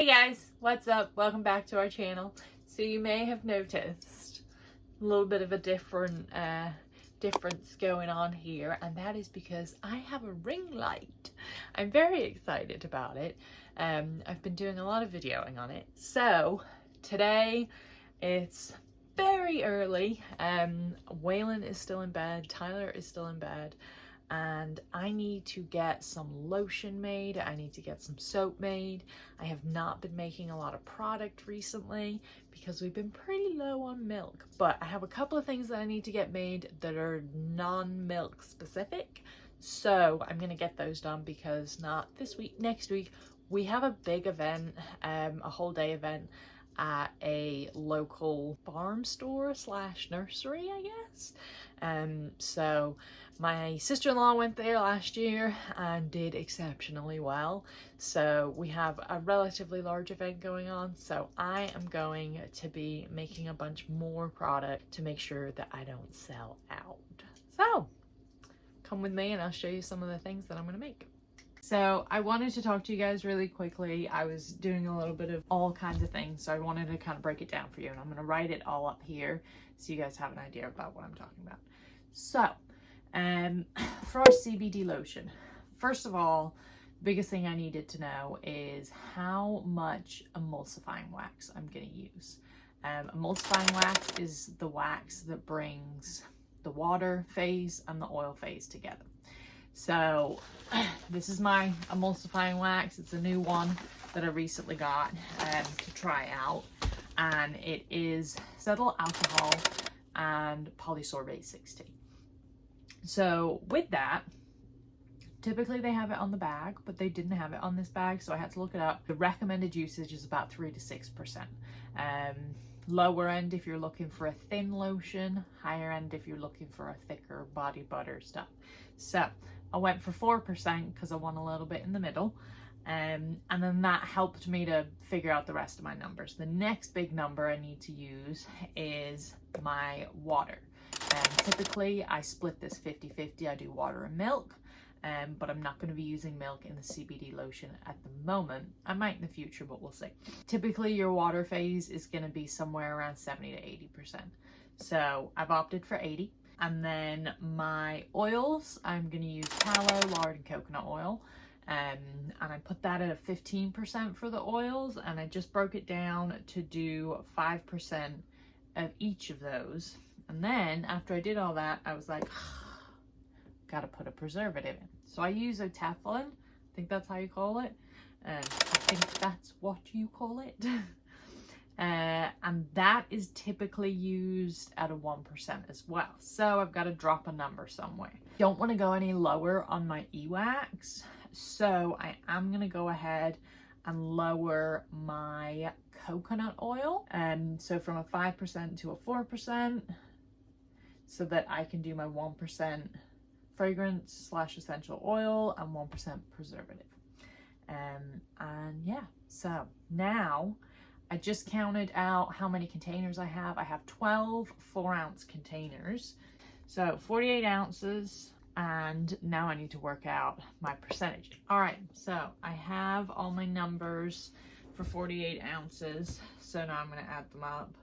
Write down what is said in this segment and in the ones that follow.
Hey guys, what's up? Welcome back to our channel. So you may have noticed a little bit of a difference going on here, and that is because I have a ring light. I'm very excited about it. I've been doing a lot of videoing on it. So today it's very early. Waylon is still in bed, Tyler is still in bed, and I need to get some lotion made. I need to get some soap made. I have not been making a lot of product recently because we've been pretty low on milk, but I have a couple of things that I need to get made that are non-milk specific. So I'm gonna get those done because not this week, next week, we have a big event, a whole day event at a local farm store slash nursery, I guess. So my sister-in-law went there last year and did exceptionally well. So we have a relatively large event going on. So I am going to be making a bunch more product to make sure that I don't sell out. So come with me and I'll show you some of the things that I'm going to make. So I wanted to talk to you guys really quickly. I was doing a little bit of all kinds of things, so I wanted to kind of break it down for you, and I'm going to write it all up here so you guys have an idea about what I'm talking about. So for our CBD lotion, first of all, the biggest thing I needed to know is how much emulsifying wax I'm going to use. Emulsifying wax is the wax that brings the water phase and the oil phase together. So this is my emulsifying wax. It's a new one that I recently got to try out, and it is cetyl alcohol and polysorbate 60. So with that, typically they have it on the bag, but they didn't have it on this bag, so I had to look it up. The recommended usage is about 3 to 6%. Lower end if you're looking for a thin lotion, higher end if you're looking for a thicker body butter stuff. So I went for 4% because I want a little bit in the middle. And then that helped me to figure out the rest of my numbers. The next big number I need to use is my water. Typically I split this 50-50. I do water and milk. But I'm not going to be using milk in the CBD lotion at the moment. I might in the future, but we'll see. Typically your water phase is going to be somewhere around 70 to 80%. So I've opted for 80. And then my oils, I'm going to use tallow, lard, and coconut oil. And I put that at a 15% for the oils, and I just broke it down to do 5% of each of those. And then after I did all that, I was like, gotta put a preservative in. So I use a Teflon, I think that's how you call it. I think that's what you call it. And that is typically used at a 1% as well. So I've got to drop a number somewhere. Don't want to go any lower on my e-wax. So I am going to go ahead and lower my coconut oil. So from a 5% to a 4%, so that I can do my 1% fragrance slash essential oil and 1% preservative. And yeah, so now I just counted out how many containers I have. I have 12 4-ounce containers. So 48 ounces. And now I need to work out my percentage. All right, so I have all my numbers for 48 ounces. So now I'm going to add them up.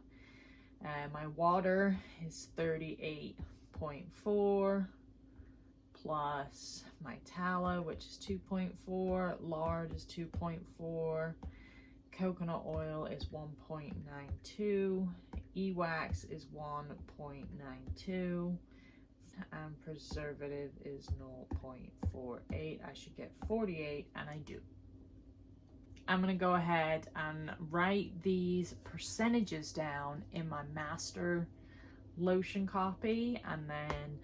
My water is 38.4 plus my tallow, which is 2.4, lard is 2.4, coconut oil is 1.92, e-wax is 1.92, and preservative is 0.48. I should get 48, and I do. I'm going to go ahead and write these percentages down in my master lotion copy, and then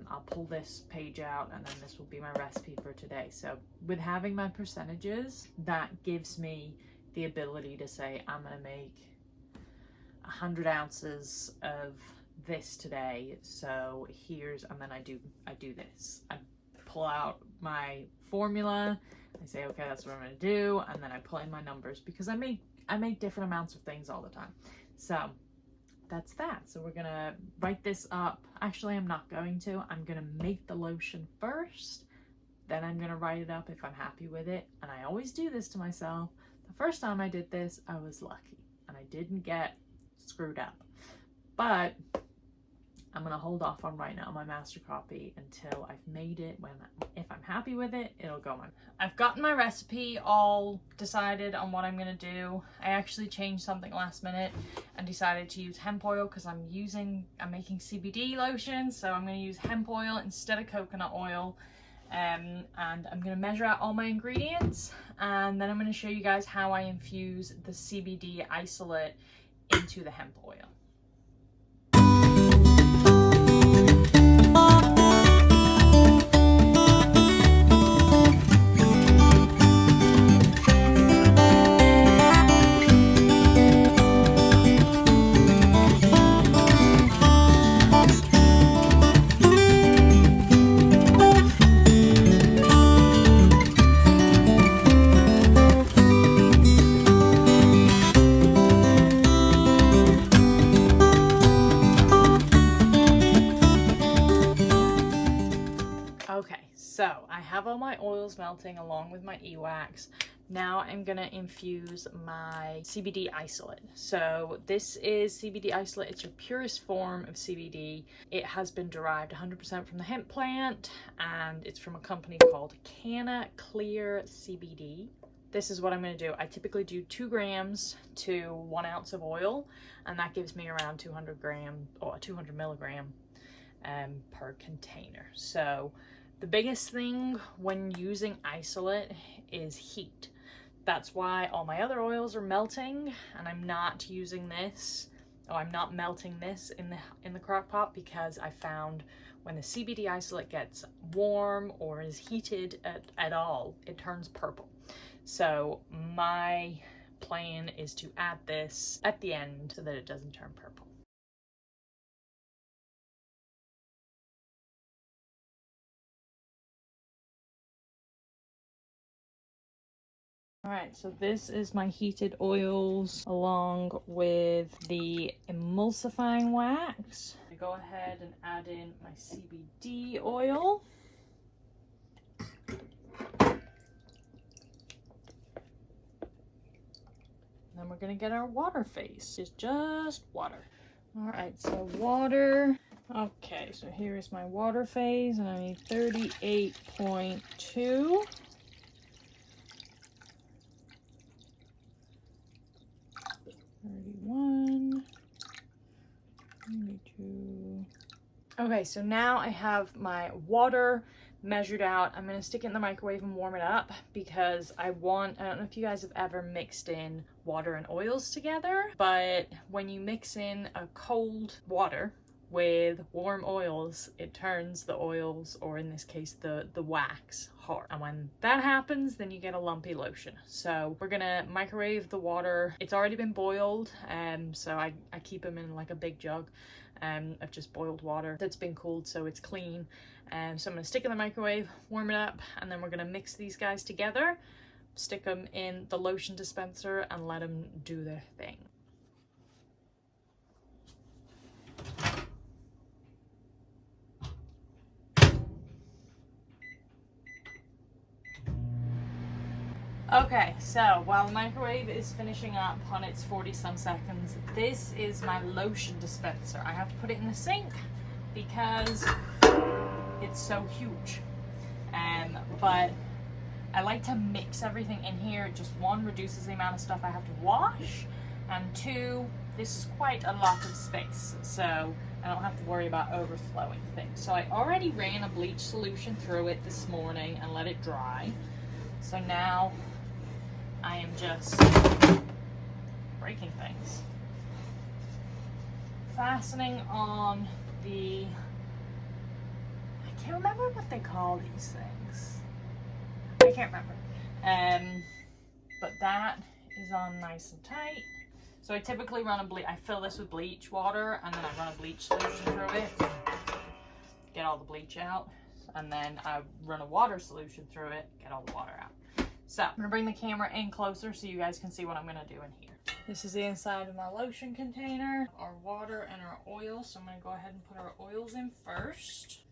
I'll pull this page out, and then this will be my recipe for today. So with having my percentages, that gives me the ability to say I'm going to make 100 ounces of this today. So here's, and then I do this. I pull out my formula. I say, okay, that's what I'm going to do, and then I pull in my numbers because I make different amounts of things all the time. So that's that. So we're gonna write this up. Actually, I'm not going to. I'm gonna make the lotion first, then I'm gonna write it up if I'm happy with it. And I always do this to myself. The first time I did this, I was lucky and I didn't get screwed up. But I'm gonna hold off on writing out my master copy until I've made it. If I'm happy with it, it'll go on. I've gotten my recipe all decided on what I'm gonna do. I actually changed something last minute and decided to use hemp oil because I'm making CBD lotion, so I'm gonna use hemp oil instead of coconut oil. And I'm gonna measure out all my ingredients, and then I'm gonna show you guys how I infuse the CBD isolate into the hemp oil. Okay, so I have all my oils melting along with my e-wax. Now I'm gonna infuse my CBD isolate. So this is CBD isolate. It's your purest form of CBD. It has been derived 100% from the hemp plant, and it's from a company called Canna Clear CBD. This is what I'm gonna do. I typically do 2 grams to 1 ounce of oil, and that gives me around 200 milligram per container. So the biggest thing when using isolate is heat. That's why all my other oils are melting, and I'm not using this. I'm not melting this in the crock pot, because I found when the CBD isolate gets warm or is heated at all, it turns purple. So my plan is to add this at the end so that it doesn't turn purple. All right, so this is my heated oils along with the emulsifying wax. I go ahead and add in my CBD oil. And then we're gonna get our water phase. It's just water. All right, so water. Okay, so here is my water phase, and I need 38.2. 31, 22. Okay, so now I have my water measured out. I'm gonna stick it in the microwave and warm it up, because I don't know if you guys have ever mixed in water and oils together, but when you mix in a cold water with warm oils, it turns the oils, or in this case the wax, hard. And when that happens, then you get a lumpy lotion. So we're gonna microwave the water. It's already been boiled, so I keep them in like a big jug of just boiled water that's been cooled, so it's clean. So I'm gonna stick it in the microwave, warm it up, and then we're gonna mix these guys together, stick them in the lotion dispenser, and let them do their thing. Okay, so while the microwave is finishing up on its 40-some seconds, this is my lotion dispenser. I have to put it in the sink because it's so huge. But I like to mix everything in here. Just 1, reduces the amount of stuff I have to wash, and 2, this is quite a lot of space, so I don't have to worry about overflowing things. So I already ran a bleach solution through it this morning and let it dry. So now I am just breaking things. Fastening on the, I can't remember what they call these things. I can't remember. But that is on nice and tight. So I typically run I fill this with bleach water, and then I run a bleach solution through it, get all the bleach out, and then I run a water solution through it, get all the water out. So I'm gonna bring the camera in closer so you guys can see what I'm gonna do in here. This is the inside of my lotion container, our water and our oil. So I'm gonna go ahead and put our oils in first.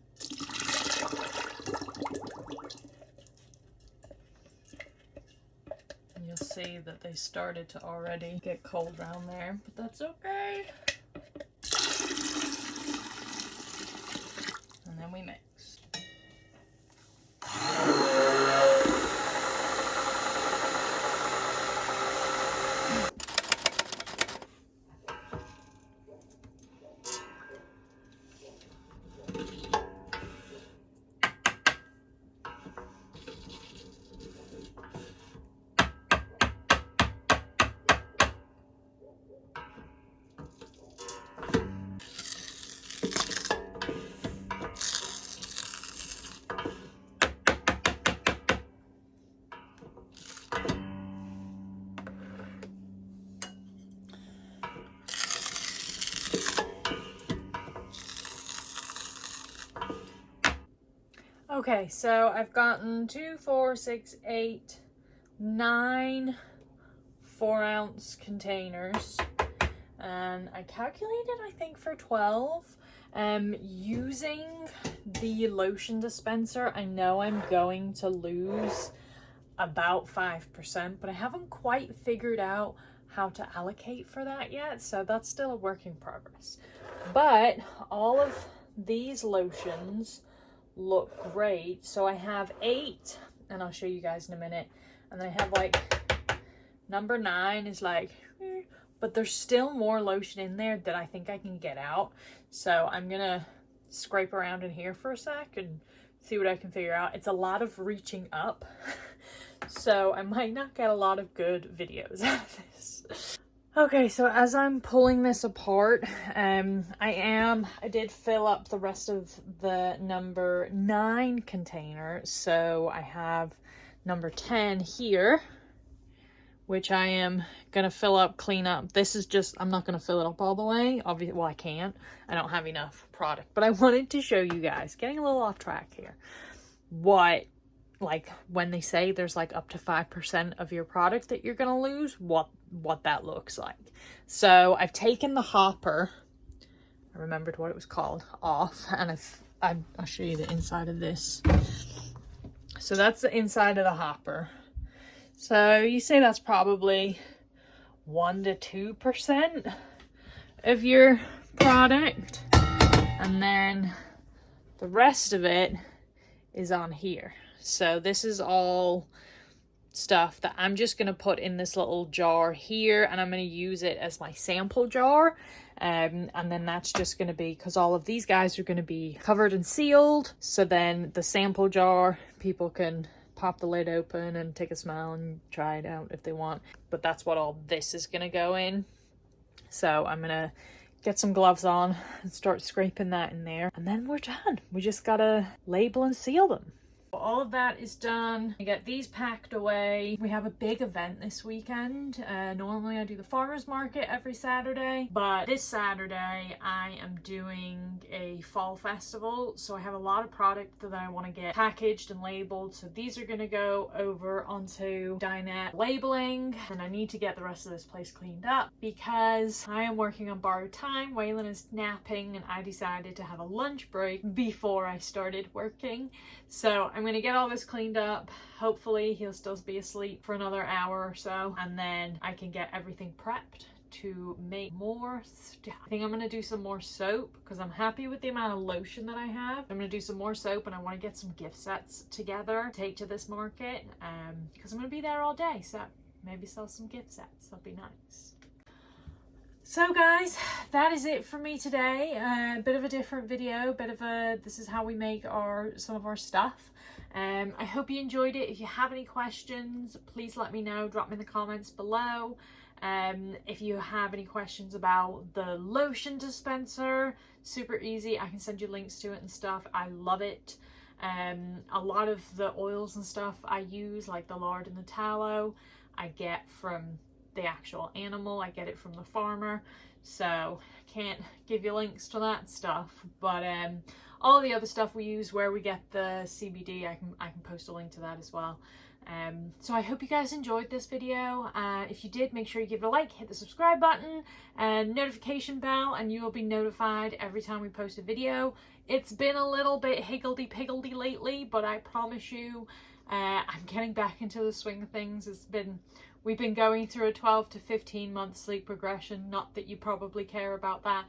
You'll see that they started to already get cold around there, but that's okay. And then we mix. Okay, so I've gotten 2, 4, 6, 8, 9 4-ounce containers, and I calculated, I think, for 12. Using the lotion dispenser, I know I'm going to lose about 5%, but I haven't quite figured out how to allocate for that yet, so that's still a work in progress. But all of these lotions look great. So I have 8, and I'll show you guys in a minute, and then I have like number 9 is like, but there's still more lotion in there that I think I can get out. So I'm gonna scrape around in here for a sec and see what I can figure out. It's a lot of reaching up, so I might not get a lot of good videos out of this. Okay, so as I'm pulling this apart, I did fill up the rest of the number 9 container. So I have number 10 here, which I am gonna fill up, clean up. This is just, I'm not gonna fill it up all the way. Obviously, well, I can't. I don't have enough product, but I wanted to show you guys, getting a little off track here, what, like when they say there's like up to 5% of your product that you're gonna lose, what that looks like. So I've taken the hopper, I remembered what it was called, off, and I'll show you the inside of this. So that's the inside of the hopper. So you say that's probably 1 to 2% of your product, and then the rest of it is on here. So this is all stuff that I'm just going to put in this little jar here, and I'm going to use it as my sample jar. And then that's just going to be, because all of these guys are going to be covered and sealed. So then the sample jar, people can pop the lid open and take a smell and try it out if they want. But that's what all this is going to go in. So I'm going to get some gloves on and start scraping that in there. And then we're done. We just got to label and seal them. All of that is done. I get these packed away. We have a big event this weekend. Normally I do the farmers market every Saturday, but this Saturday I am doing a fall festival. So I have a lot of product that I want to get packaged and labeled. So these are going to go over onto dinette labeling, and I need to get the rest of this place cleaned up because I am working on borrowed time. Waylon is napping, and I decided to have a lunch break before I started working. So I'm going to get all this cleaned up. Hopefully he'll still be asleep for another hour or so, and then I can get everything prepped to make more stuff. I think I'm going to do some more soap because I'm happy with the amount of lotion that I have. I'm going to do some more soap, and I want to get some gift sets together to take to this market because I'm going to be there all day, so maybe sell some gift sets. That'll be nice. So guys, that is it for me today. A bit of a different video, this is how we make some of our stuff. I hope you enjoyed it. If you have any questions, please let me know. Drop me in the comments below. If you have any questions about the lotion dispenser, super easy. I can send you links to it and stuff. I love it. A lot of the oils and stuff I use, like the lard and the tallow, I get from the actual animal. I get it from the farmer, so I can't give you links to that stuff, but all the other stuff we use, where we get the CBD, I can post a link to that as well. So I hope you guys enjoyed this video. If you did, make sure you give it a like, hit the subscribe button and notification bell, and you will be notified every time we post a video. It's been a little bit higgledy-piggledy lately, but I promise you I'm getting back into the swing of things. It's been We've been going through a 12 to 15 month sleep regression. Not that you probably care about that,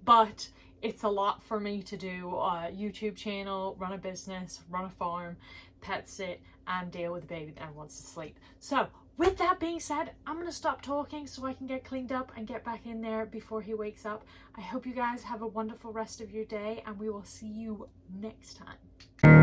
but it's a lot for me to do a YouTube channel, run a business, run a farm, pet sit, and deal with a baby that wants to sleep. So with that being said, I'm going to stop talking so I can get cleaned up and get back in there before he wakes up. I hope you guys have a wonderful rest of your day, and we will see you next time.